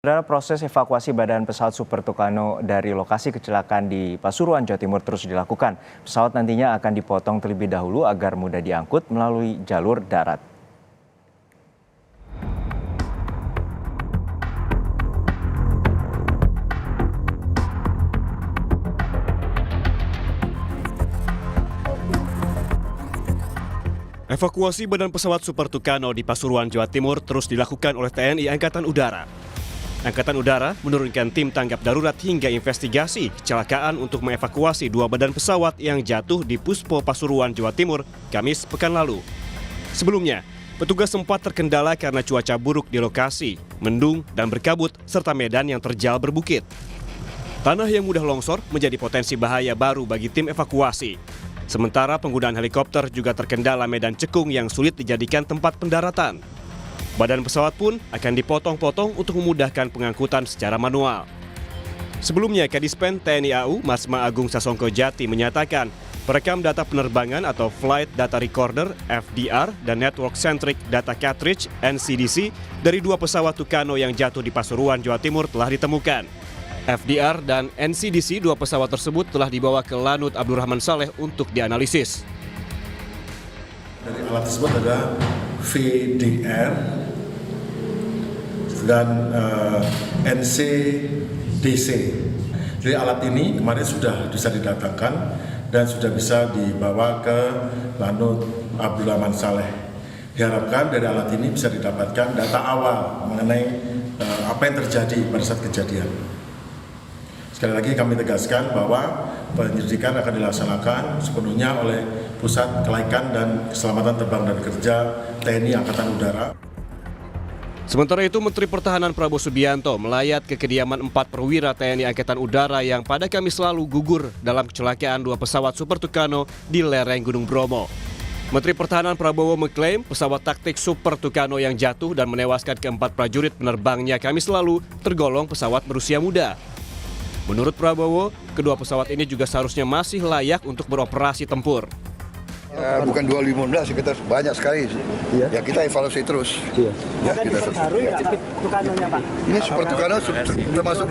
Saudara, proses evakuasi badan pesawat Super Tucano dari lokasi kecelakaan di Pasuruan, Jawa Timur terus dilakukan. Pesawat nantinya akan dipotong terlebih dahulu agar mudah diangkut melalui jalur darat. Evakuasi badan pesawat Super Tucano di Pasuruan, Jawa Timur terus dilakukan oleh TNI Angkatan Udara. Angkatan Udara menurunkan tim tanggap darurat hingga investigasi kecelakaan untuk mengevakuasi dua badan pesawat yang jatuh di Puspo Pasuruan, Jawa Timur, Kamis pekan lalu. Sebelumnya, petugas sempat terkendala karena cuaca buruk di lokasi, mendung dan berkabut, serta medan yang terjal berbukit. Tanah yang mudah longsor menjadi potensi bahaya baru bagi tim evakuasi. Sementara penggunaan helikopter juga terkendala medan cekung yang sulit dijadikan tempat pendaratan. Badan pesawat pun akan dipotong-potong untuk memudahkan pengangkutan secara manual. Sebelumnya, Kadispen TNI AU Masma Agung Sasongko Jati menyatakan perekam data penerbangan atau Flight Data Recorder (FDR) dan Network Centric Data Cartridge (NCDC) dari dua pesawat Tucano yang jatuh di Pasuruan, Jawa Timur telah ditemukan. FDR dan NCDC dua pesawat tersebut telah dibawa ke Lanut Abdurrahman Saleh untuk dianalisis. Dari alat tersebut ada VDR dan NCDC. Jadi alat ini kemarin sudah bisa didatangkan dan sudah bisa dibawa ke Lanut Abdurrahman Saleh. Diharapkan dari alat ini bisa didapatkan data awal mengenai apa yang terjadi pada saat kejadian. Sekali lagi kami tegaskan bahwa penyelidikan akan dilaksanakan sepenuhnya oleh Pusat Kelaikan dan Keselamatan Terbang dan Kerja TNI Angkatan Udara. Sementara itu, Menteri Pertahanan Prabowo Subianto melayat ke kediaman 4 perwira TNI Angkatan Udara yang pada Kamis lalu gugur dalam kecelakaan dua pesawat Super Tucano di lereng Gunung Bromo. Menteri Pertahanan Prabowo mengklaim pesawat taktik Super Tucano yang jatuh dan menewaskan keempat prajurit penerbangnya Kamis lalu tergolong pesawat berusia muda. Menurut Prabowo, kedua pesawat ini juga seharusnya masih layak untuk beroperasi tempur. Ya, bukan 2015, kita banyak sekali. Ya kita evaluasi terus. Ya, kita Tucanonya, Pak. Ini Super Tucano termasuk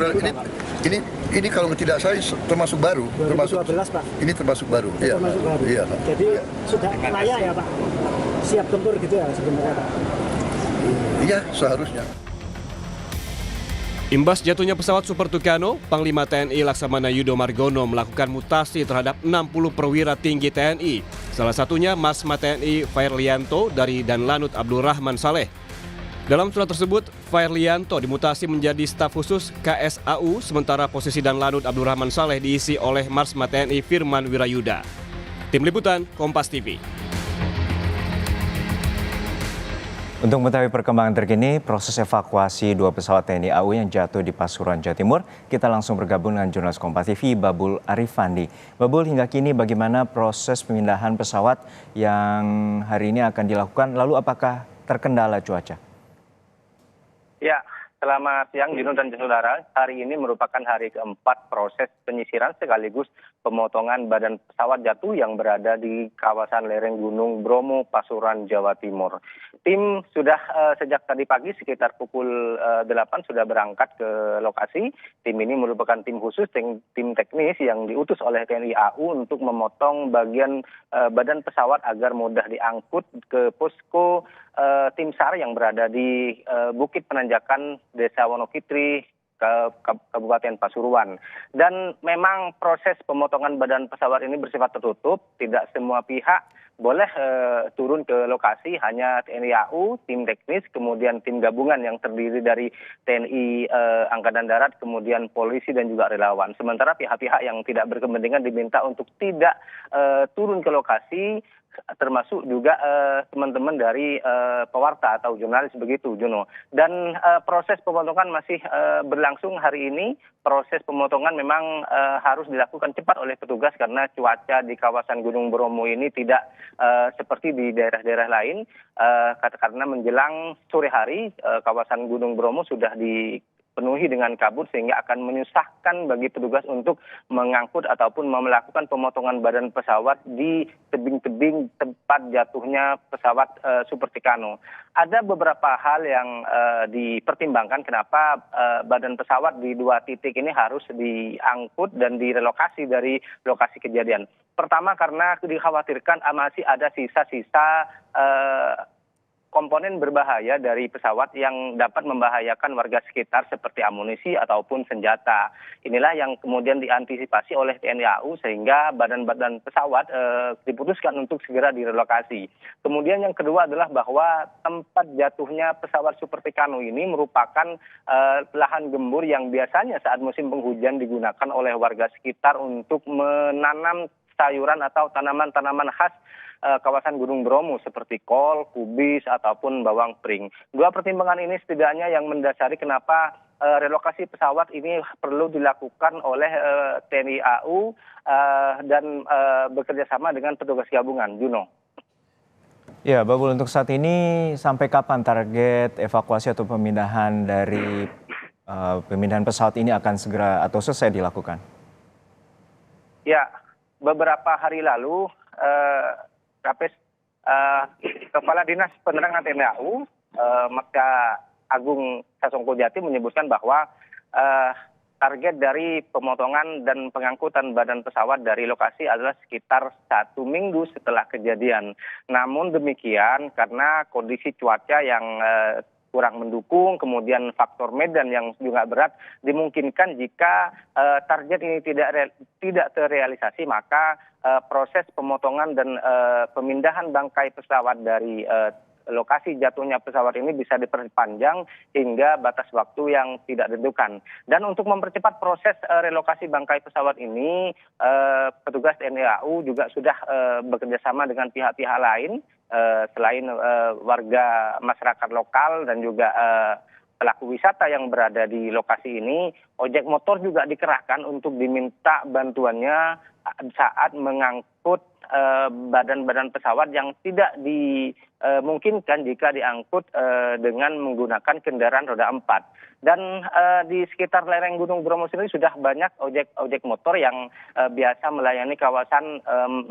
ini kalau tidak salah termasuk baru. 2012, Pak. Ini termasuk baru. Iya. Termasuk baru. Iya. Jadi sudah layak ya, Pak. Siap tempur gitu ya sebenarnya, Pak. Iya, seharusnya. Imbas jatuhnya pesawat Super Tucano, Panglima TNI Laksamana Yudo Margono melakukan mutasi terhadap 60 perwira tinggi TNI. Salah satunya Masma TNI Fairlianto dari Danlanut Abdurrahman Saleh. Dalam surat tersebut, Fairlianto dimutasi menjadi staf khusus KSAU, sementara posisi Danlanut Abdurrahman Saleh diisi oleh Marsma TNI Firman Wirayuda. Tim Liputan, Kompas TV. Untuk mengetahui perkembangan terkini proses evakuasi dua pesawat TNI AU yang jatuh di Pasuruan, Jawa Timur, kita langsung bergabung dengan jurnalis Kompas TV Babul Arifandi. Babul, hingga kini bagaimana proses pemindahan pesawat yang hari ini akan dilakukan, lalu apakah terkendala cuaca? Ya, selamat siang Juno dan saudara. Hari ini merupakan hari keempat proses penyisiran sekaligus pemotongan badan pesawat jatuh yang berada di kawasan lereng Gunung Bromo, Pasuruan, Jawa Timur. Tim sudah sejak tadi pagi sekitar pukul 8 sudah berangkat ke lokasi. Tim ini merupakan tim khusus, tim teknis yang diutus oleh TNI AU untuk memotong bagian badan pesawat agar mudah diangkut ke posko tim SAR yang berada di Bukit Penanjakan Desa Wonokitri, Kabupaten Pasuruan. Dan memang proses pemotongan badan pesawat ini bersifat tertutup, tidak semua pihak boleh turun ke lokasi, hanya TNI AU, tim teknis, kemudian tim gabungan yang terdiri dari TNI Angkatan Darat, kemudian polisi dan juga relawan. Sementara pihak-pihak yang tidak berkepentingan diminta untuk tidak turun ke lokasi, termasuk juga teman-teman dari pewarta atau jurnalis begitu, Juno. Dan proses pemotongan masih berlangsung hari ini. Proses pemotongan memang harus dilakukan cepat oleh petugas karena cuaca di kawasan Gunung Bromo ini tidak seperti di daerah-daerah lain. Karena menjelang sore hari kawasan Gunung Bromo sudah dipenuhi dengan kabut sehingga akan menyusahkan bagi petugas untuk mengangkut ataupun melakukan pemotongan badan pesawat di tebing-tebing tempat jatuhnya pesawat Super Tucano. Ada beberapa hal yang dipertimbangkan kenapa badan pesawat di dua titik ini harus diangkut dan direlokasi dari lokasi kejadian. Pertama karena dikhawatirkan masih ada sisa-sisa komponen berbahaya dari pesawat yang dapat membahayakan warga sekitar seperti amunisi ataupun senjata. Inilah yang kemudian diantisipasi oleh TNI AU sehingga badan-badan pesawat diputuskan untuk segera direlokasi. Kemudian yang kedua adalah bahwa tempat jatuhnya pesawat Super Tucano ini merupakan lahan gembur yang biasanya saat musim penghujan digunakan oleh warga sekitar untuk menanam sayuran atau tanaman-tanaman khas kawasan Gunung Bromo seperti kol, kubis, ataupun bawang pring. Dua pertimbangan ini setidaknya yang mendasari kenapa relokasi pesawat ini perlu dilakukan oleh TNI AU dan bekerjasama dengan petugas gabungan. Juno. Ya, Babul, untuk saat ini sampai kapan target evakuasi atau pemindahan dari pemindahan pesawat ini akan segera atau selesai dilakukan? Ya, beberapa hari lalu Kepala Dinas Penerangan TNI AU, Marska Agung Sasongko Jati menyebutkan bahwa target dari pemotongan dan pengangkutan badan pesawat dari lokasi adalah sekitar 1 minggu setelah kejadian. Namun demikian, karena kondisi cuaca yang kurang mendukung, kemudian faktor medan yang juga berat, dimungkinkan jika target ini tidak terrealisasi, maka proses pemotongan dan pemindahan bangkai pesawat dari lokasi jatuhnya pesawat ini bisa diperpanjang hingga batas waktu yang tidak ditentukan. Dan untuk mempercepat proses relokasi bangkai pesawat ini, petugas TNI AU juga sudah bekerjasama dengan pihak-pihak lain selain warga masyarakat lokal dan juga pelaku wisata yang berada di lokasi ini. Ojek motor juga dikerahkan untuk diminta bantuannya saat mengangkut badan-badan pesawat yang tidak dimungkinkan jika diangkut dengan menggunakan kendaraan roda 4. Dan di sekitar lereng Gunung Bromo sendiri sudah banyak ojek motor yang biasa melayani kawasan,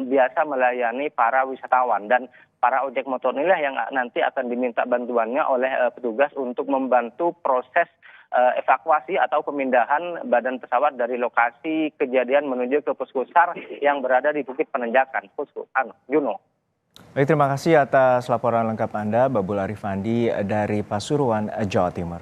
biasa melayani para wisatawan. Dan para ojek motor inilah yang nanti akan diminta bantuannya oleh petugas untuk membantu proses evakuasi atau pemindahan badan pesawat dari lokasi kejadian menuju ke Puskesar yang berada di Bukit Penenjakan. Juno. Baik, terima kasih atas laporan lengkap Anda, Babul Arifandi dari Pasuruan, Jawa Timur.